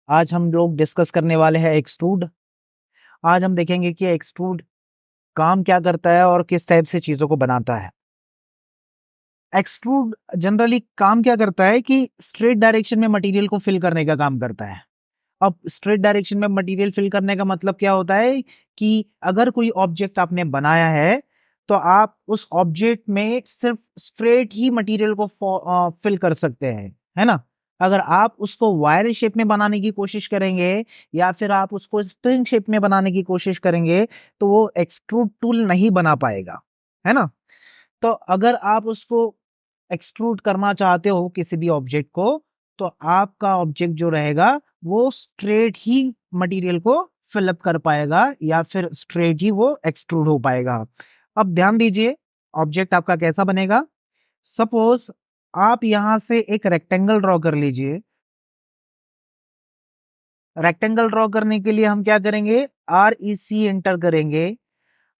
आज हम लोग डिस्कस करने वाले हैं एक्सट्रूड। आज हम देखेंगे कि एक्सट्रूड काम क्या करता है और किस टाइप से चीजों को बनाता है। एक्सट्रूड जनरली काम क्या करता है कि स्ट्रेट डायरेक्शन में मटेरियल को फिल करने का काम करता है। अब स्ट्रेट डायरेक्शन में मटेरियल फिल करने का मतलब क्या होता है कि अगर कोई ऑब्जेक्ट आपने बनाया है तो आप उस ऑब्जेक्ट में सिर्फ स्ट्रेट ही मटेरियल को फिल कर सकते हैं, है ना। अगर आप उसको वायर शेप में बनाने की कोशिश करेंगे या फिर आप उसको स्प्रिंग शेप में बनाने की कोशिश करेंगे तो वो एक्सट्रूड टूल नहीं बना पाएगा, है ना। तो अगर आप उसको एक्सट्रूड करना चाहते हो किसी भी ऑब्जेक्ट को, तो आपका ऑब्जेक्ट जो रहेगा वो स्ट्रेट ही मटेरियल को फिलअप कर पाएगा या फिर स्ट्रेट ही वो एक्सट्रूड हो पाएगा। अब ध्यान दीजिए ऑब्जेक्ट आपका कैसा बनेगा। सपोज आप यहां से एक रेक्टेंगल ड्रॉ कर लीजिए। रेक्टेंगल ड्रॉ करने के लिए हम क्या करेंगे, आर ई सी एंटर करेंगे।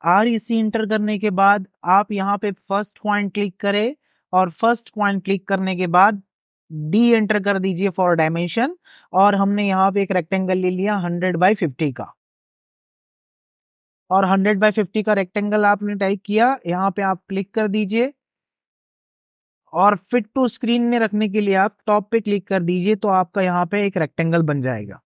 आर ई सी एंटर करने के बाद आप यहाँ पे फर्स्ट पॉइंट क्लिक करें और फर्स्ट पॉइंट क्लिक करने के बाद डी एंटर कर दीजिए फॉर डायमेंशन। और हमने यहाँ पे एक रेक्टेंगल ले लिया 100/50 का, और 100/50 का रेक्टेंगल आपने टाइप किया, यहाँ पे आप क्लिक कर दीजिए और फिट टू स्क्रीन में रखने के लिए आप टॉप पे क्लिक कर दीजिए, तो आपका यहाँ पे एक रेक्टेंगल बन जाएगा।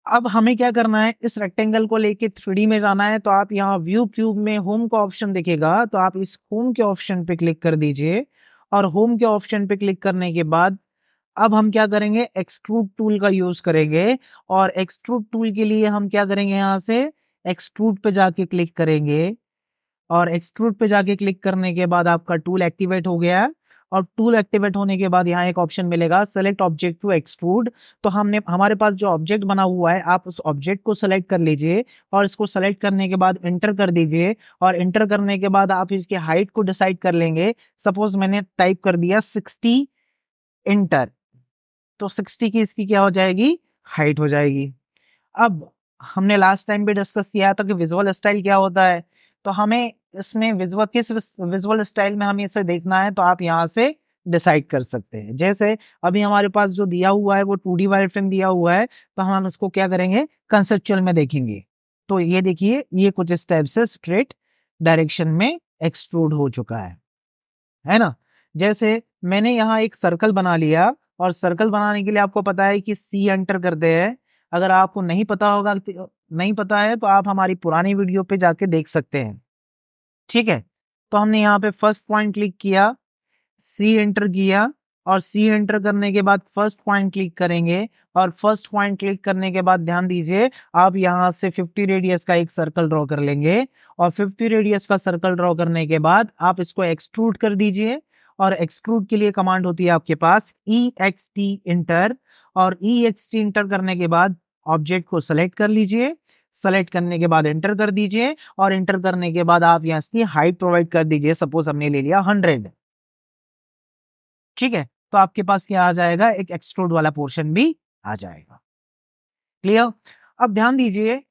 अब हमें क्या करना है, इस रेक्टेंगल को लेके 3D में जाना है, तो आप यहाँ व्यू क्यूब में होम का ऑप्शन दिखेगा, तो आप इस होम के ऑप्शन पे क्लिक कर दीजिए। और होम के ऑप्शन पे क्लिक करने के बाद अब हम क्या करेंगे, एक्सट्रूड टूल का यूज करेंगे। और एक्सट्रूड टूल के लिए हम क्या करेंगे, यहाँ से एक्सट्रूड पे जाके क्लिक करेंगे और एक्सट्रूड पे जाके क्लिक करने के बाद आपका टूल एक्टिवेट हो गया है। और टूल एक्टिवेट होने के बाद यहाँ एक ऑप्शन मिलेगा सेलेक्ट ऑब्जेक्ट टू एक्सट्रूड। तो हमने हमारे पास जो ऑब्जेक्ट बना हुआ है आप उस ऑब्जेक्ट को सेलेक्ट कर लीजिए और इसको सेलेक्ट करने के बाद एंटर कर दीजिए। और एंटर करने के बाद आप इसकी हाइट को डिसाइड कर लेंगे। सपोज मैंने टाइप कर दिया 60, एंटर। तो 60 की इसकी क्या हो जाएगी, हाइट हो जाएगी। अब हमने लास्ट टाइम भी डिस्कस किया था कि विजुअल स्टाइल क्या होता है, तो हमें इसमें विजुअल किस विजुअल स्टाइल में हमें इसे देखना है तो आप यहाँ से डिसाइड कर सकते हैं। जैसे अभी हमारे पास जो दिया हुआ है वो 2D वायरफ्रेम दिया हुआ है, तो हम इसको क्या करेंगे, कंसेप्चुअल में देखेंगे। तो ये देखिए ये कुछ इस टाइप से स्ट्रेट डायरेक्शन में एक्सट्रूड हो चुका है ना। जैसे मैंने यहाँ एक सर्कल बना लिया और सर्कल बनाने के लिए आपको पता है कि सी एंटर करते हैं। अगर आपको नहीं पता होगा, नहीं पता है तो आप हमारी पुरानी वीडियो पे जाके देख सकते हैं, ठीक है। तो हमने यहाँ पे फर्स्ट पॉइंट क्लिक किया, सी एंटर किया और सी एंटर करने के बाद फर्स्ट पॉइंट क्लिक करेंगे। और फर्स्ट पॉइंट क्लिक करने के बाद ध्यान दीजिए आप यहाँ से 50 रेडियस का एक सर्कल ड्रॉ कर लेंगे। और 50 रेडियस का सर्कल ड्रॉ करने के बाद आप इसको एक्सट्रूड कर दीजिए। और एक्सट्रूड के लिए कमांड होती है आपके पास ई एक्स टी इंटर। और ई एक्स टी इंटर करने के बाद ऑब्जेक्ट को सेलेक्ट कर लीजिए। सेलेक्ट करने के बाद एंटर कर दीजिए और एंटर करने के बाद आप यहाँ इसकी हाइट प्रोवाइड कर दीजिए। सपोज हमने ले लिया 100, ठीक है। तो आपके पास क्या आ जाएगा, एक एक्सट्रूड वाला पोर्शन भी आ जाएगा। क्लियर। अब ध्यान दीजिए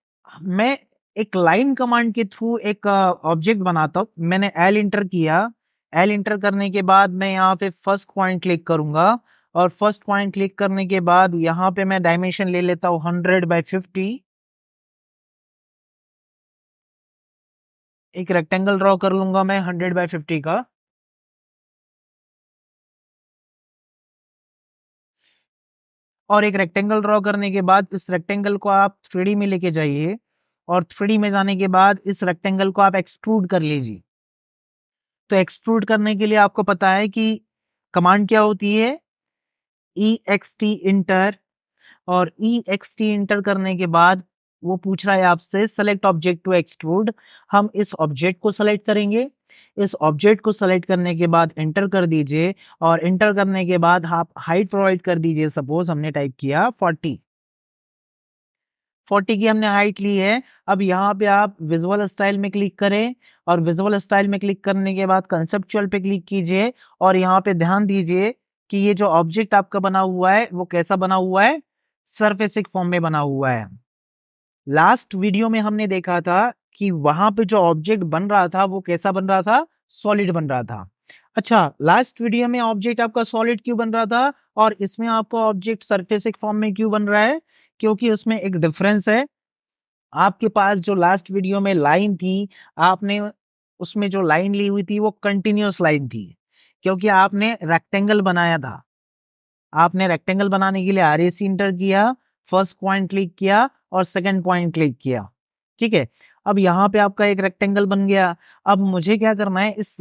मैं एक लाइन कमांड के थ्रू एक ऑब्जेक्ट बनाता हूं। मैंने एल इंटर किया, एल इंटर करने के बाद मैं यहाँ पे फर्स्ट पॉइंट क्लिक करूंगा और फर्स्ट पॉइंट क्लिक करने के बाद यहाँ पे मैं डायमेंशन ले लेता हूं 100/50। एक रेक्टेंगल ड्रॉ कर लूंगा मैं 100/50 का। और एक रेक्टेंगल ड्रॉ करने के बाद इस रेक्टेंगल को आप 3D में लेके जाइए और 3D में जाने के बाद इस रेक्टेंगल को आप एक्सट्रूड कर लीजिए। तो एक्सट्रूड करने के लिए आपको पता है कि कमांड क्या होती है, ई एक्स टी इंटर। और ई एक्स टी इंटर करने के बाद वो पूछ रहा है आपसे सेलेक्ट ऑब्जेक्ट टू एक्सट्रूड। हम इस ऑब्जेक्ट को सेलेक्ट करेंगे। इस ऑब्जेक्ट को सेलेक्ट करने के बाद एंटर कर दीजिए और एंटर करने के बाद आप हाइट प्रोवाइड कर दीजिए। सपोज हमने टाइप किया 40 की हमने हाइट ली है। अब यहाँ पे आप विजुअल स्टाइल में क्लिक करें और विजुअल स्टाइल में क्लिक करने के बाद कंसेप्चुअल पे क्लिक कीजिए। और यहाँ पे ध्यान दीजिए कि ये जो ऑब्जेक्ट आपका बना हुआ है वो कैसा बना हुआ है, सरफेसिक फॉर्म में बना हुआ है। लास्ट वीडियो में हमने देखा था कि वहां पे जो ऑब्जेक्ट बन रहा था वो कैसा बन रहा था, सॉलिड बन रहा था। अच्छा, लास्ट वीडियो में ऑब्जेक्ट आपका सॉलिड क्यों बन रहा था और इसमें आपका ऑब्जेक्ट सरफेसिक फॉर्म में क्यों बन रहा है? क्योंकि उसमें एक डिफरेंस है। आपके पास जो लास्ट वीडियो में लाइन थी, आपने उसमें जो लाइन ली हुई थी वो कंटिन्यूअस लाइन थी, क्योंकि आपने रेक्टेंगल बनाया था। आपने रेक्टेंगल बनाने के लिए आरएसी इंटर किया, फर्स्ट पॉइंट क्लिक किया और सेकंड पॉइंट क्लिक किया। ठीक है, अब यहाँ पे आपका एक रेक्टेंगल बन गया। अब मुझे क्या करना है, इस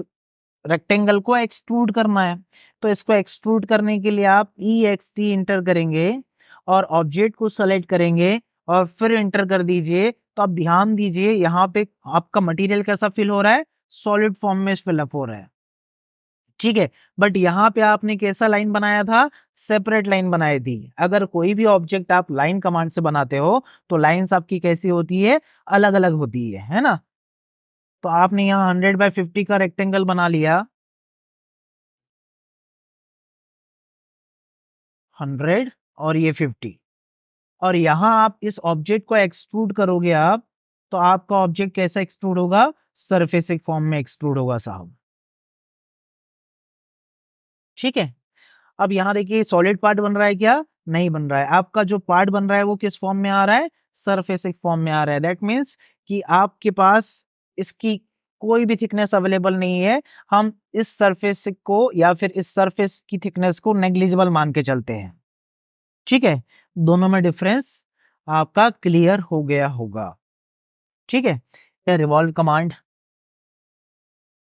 रेक्टेंगल को एक्सट्रूड करना है। तो इसको एक्सट्रूड करने के लिए आप EXT इंटर करेंगे और ऑब्जेक्ट को सेलेक्ट करेंगे और फिर इंटर कर दीजिए। तो आप ध्यान दीजिए यहाँ पे आपका मटेरियल कैसा फिल हो रहा है, सॉलिड फॉर्म में फिलअप हो रहा है। ठीक है, बट यहाँ पे आपने कैसा लाइन बनाया था, सेपरेट लाइन बनाई थी। अगर कोई भी ऑब्जेक्ट आप लाइन कमांड से बनाते हो तो लाइंस आपकी कैसी होती है, अलग अलग होती है ना। तो आपने यहाँ 100/50 का रेक्टेंगल बना लिया, 100 और ये 50, और यहां आप इस ऑब्जेक्ट को एक्सट्रूड करोगे आप, तो आपका ऑब्जेक्ट कैसा एक्सट्रूड होगा, सरफेसिक फॉर्म में एक्सट्रूड होगा साहब। ठीक है, अब यहां देखिए सॉलिड पार्ट बन रहा है क्या, नहीं बन रहा है। आपका जो पार्ट बन रहा है वो किस फॉर्म में आ रहा है, सरफेसिक फॉर्म में आ रहा है। दैट मीन्स कि आपके पास इसकी कोई भी थिकनेस अवेलेबल नहीं है। हम इस सरफेस को या फिर इस सरफेस की थिकनेस को नेग्लिजिबल मान के चलते हैं। ठीक है, दोनों में डिफरेंस आपका क्लियर हो गया होगा। ठीक है, रिवॉल्व कमांड,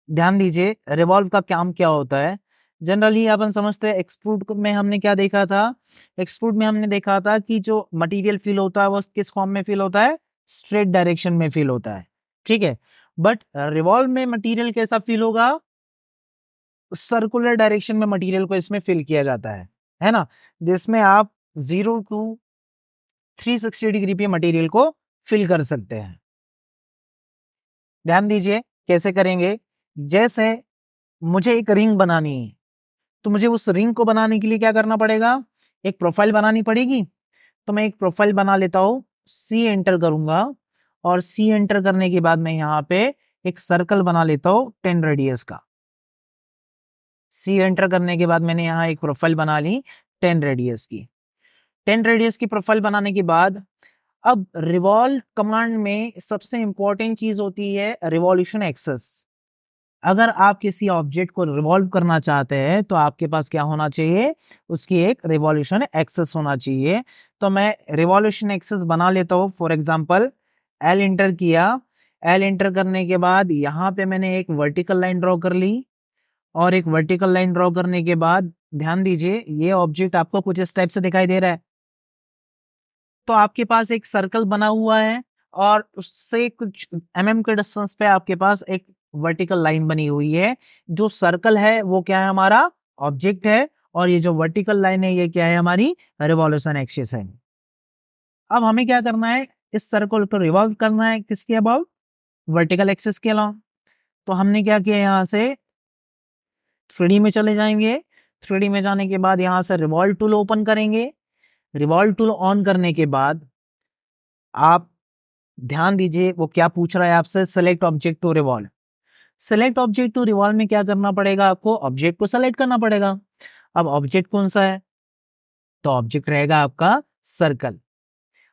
ध्यान दीजिए रिवॉल्व का काम क्या होता है। जनरली अपन समझते हैं एक्सट्रूड में हमने क्या देखा था, एक्सट्रूड में हमने देखा था कि जो मटेरियल फील होता है वो किस फॉर्म में फील होता है, स्ट्रेट डायरेक्शन में फील होता है। ठीक है, बट रिवॉल्व में मटेरियल कैसा फील होगा, सर्कुलर डायरेक्शन में मटेरियल को इसमें फिल किया जाता है ना, जिसमें आप 0 to 360 डिग्री पे मटेरियल को फिल कर सकते हैं। ध्यान दीजिए कैसे करेंगे, जैसे मुझे एक रिंग बनानी है, तो मुझे उस रिंग को बनाने के लिए क्या करना पड़ेगा, एक प्रोफाइल बनानी पड़ेगी। तो मैं एक प्रोफाइल बना लेता हूं, C एंटर करूंगा और C एंटर करने के बाद मैं यहाँ पे एक सर्कल बना लेता हूं 10 रेडियस का। C एंटर करने के बाद मैंने यहाँ एक प्रोफाइल बना ली 10 रेडियस की। 10 रेडियस की प्रोफाइल बनाने के बाद अब रिवॉल्व कमांड में सबसे इंपॉर्टेंट चीज होती है रिवॉल्यूशन एक्सेस। अगर आप किसी ऑब्जेक्ट को रिवॉल्व करना चाहते हैं तो आपके पास क्या होना चाहिए, उसकी एक रिवॉल्यूशन एक्सेस होना चाहिए। तो मैं रिवॉल्यूशन एक्सेस बना लेता हूं। फॉर एग्जांपल L इंटर किया, L इंटर करने के बाद यहाँ पे मैंने एक वर्टिकल लाइन ड्रॉ कर ली, और एक वर्टिकल लाइन ड्रॉ करने के बाद ध्यान दीजिए ये ऑब्जेक्ट आपको कुछ इस टाइप से दिखाई दे रहा है। तो आपके पास एक सर्कल बना हुआ है और उससे कुछ के डिस्टेंस पे आपके पास एक वर्टिकल लाइन बनी हुई है। जो सर्कल है वो क्या है, हमारा ऑब्जेक्ट है, और ये जो वर्टिकल लाइन है ये क्या है, हमारी रिवॉल्यूशन एक्सिस है। अब हमें क्या करना है, इस सर्कल को रिवॉल्व करना है किसके अबाउट, वर्टिकल एक्सिस के अलावा। तो हमने क्या किया, यहाँ से 3D में चले जाएंगे। 3D में जाने के बाद यहाँ से रिवॉल्व टूल ओपन करेंगे। रिवॉल्व टूल ऑन करने के बाद आप ध्यान दीजिए वो क्या पूछ रहा है आपसे, select object to revolve. Select object to revolve में क्या करना पड़ेगा, आपको ऑब्जेक्ट को सेलेक्ट करना पड़ेगा। अब ऑब्जेक्ट कौन सा है, तो ऑब्जेक्ट रहेगा आपका सर्कल।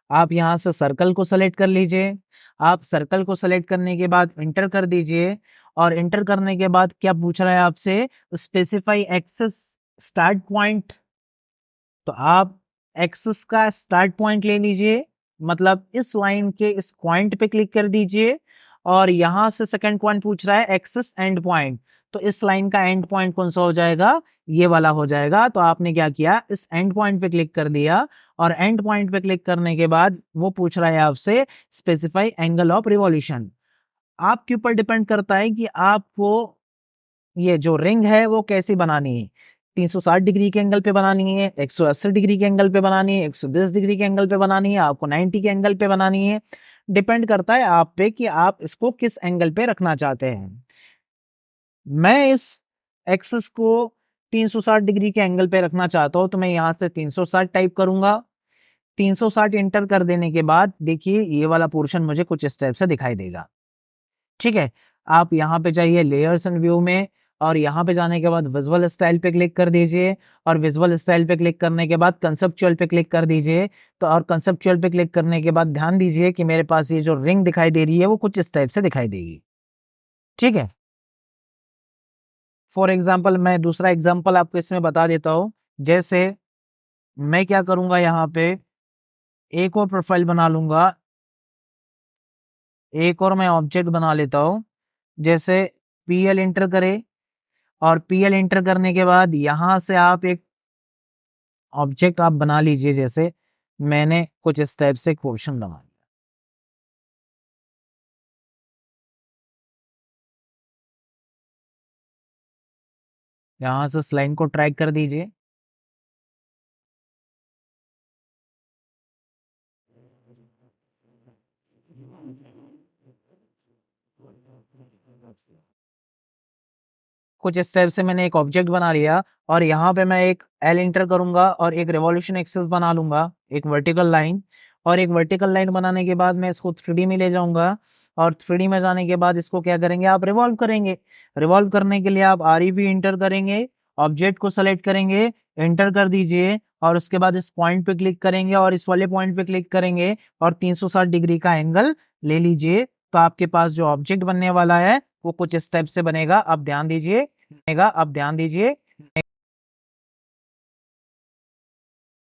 आप यहां से सर्कल को सेलेक्ट कर लीजिए। आप सर्कल को सेलेक्ट करने के बाद इंटर कर दीजिए, और इंटर करने के बाद क्या पूछ रहा है आपसे, स्पेसिफाई एक्सेस स्टार्ट पॉइंट। तो आप एक्सेस का स्टार्ट पॉइंट ले लीजिए, मतलब इस लाइन के इस पॉइंट पे क्लिक कर दीजिए, और यहां से सेकंड पॉइंट पूछ रहा है एक्सेस एंड पॉइंट। तो इस लाइन का एंड पॉइंट कौन सा हो जाएगा, ये वाला हो जाएगा। तो आपने क्या किया, इस एंड पॉइंट पे क्लिक कर दिया, और एंड पॉइंट पे क्लिक करने के बाद वो पूछ रहा है आपसे स्पेसिफाई एंगल ऑफ रिवॉल्यूशन। आपके ऊपर डिपेंड करता है कि आपको ये जो रिंग है वो कैसी बनानी है, 360 डिग्री के एंगल पे बनानी है, 180 डिग्री के एंगल पे बनानी है, 120 डिग्री के एंगल पे बनानी है, आपको 90 के एंगल पे बनानी है। डिपेंड करता है आप पे कि आप इसको किस एंगल पे रखना चाहते हैं। मैं इस एक्सिस को 360 डिग्री के एंगल पे रखना चाहता हूं, तो मैं यहां से 360 टाइप करूंगा। 360 इंटर कर देने के बाद देखिए ये वाला पोर्शन मुझे कुछ इस टाइप से दिखाई देगा। ठीक है, आप यहाँ पे जाइए लेयर्स एंड व्यू में, और यहाँ पे जाने के बाद विजुअल स्टाइल पे क्लिक कर दीजिए और विजुअल स्टाइल पे क्लिक करने के बाद कंसेप्चुअल पे क्लिक कर दीजिए। तो और कंसेप्चुअल पे क्लिक करने के बाद ध्यान दीजिए कि मेरे पास ये जो रिंग दिखाई दे रही है वो कुछ इस टाइप से दिखाई देगी। ठीक है, फॉर एग्जाम्पल मैं दूसरा एग्जाम्पल आपको इसमें बता देता हूँ। जैसे मैं क्या करूंगा, यहाँ पे एक और प्रोफाइल बना लूंगा, एक और मैं ऑब्जेक्ट बना लेता हूँ। जैसे पीएल इंटर करें और पीएल इंटर करने के बाद यहाँ से आप एक ऑब्जेक्ट आप बना लीजिए। जैसे मैंने कुछ इस टाइप से क्वेश्चन बना लिया। यहाँ से इस लाइन को ट्रैक कर दीजिए। कुछ इस टाइप से मैंने एक ऑब्जेक्ट बना लिया और यहाँ पे मैं एक एल इंटर करूंगा और एक रेवोल्यूशन एक्सिस बना लूंगा, एक वर्टिकल लाइन। और एक वर्टिकल लाइन बनाने के बाद मैं इसको 3D में ले जाऊंगा और 3D में जाने के बाद इसको क्या करेंगे, आप रिवॉल्व करेंगे। रिवॉल्व करने के लिए आप REV इंटर करेंगे, ऑब्जेक्ट को सेलेक्ट करेंगे, एंटर कर दीजिए और उसके बाद इस पॉइंट पे क्लिक करेंगे और इस वाले पॉइंट पे क्लिक करेंगे और 360 डिग्री का एंगल ले लीजिए। तो आपके पास जो ऑब्जेक्ट बनने वाला है वो कुछ इस टाइप से बनेगा। अब ध्यान दीजिए, अब ध्यान दीजिए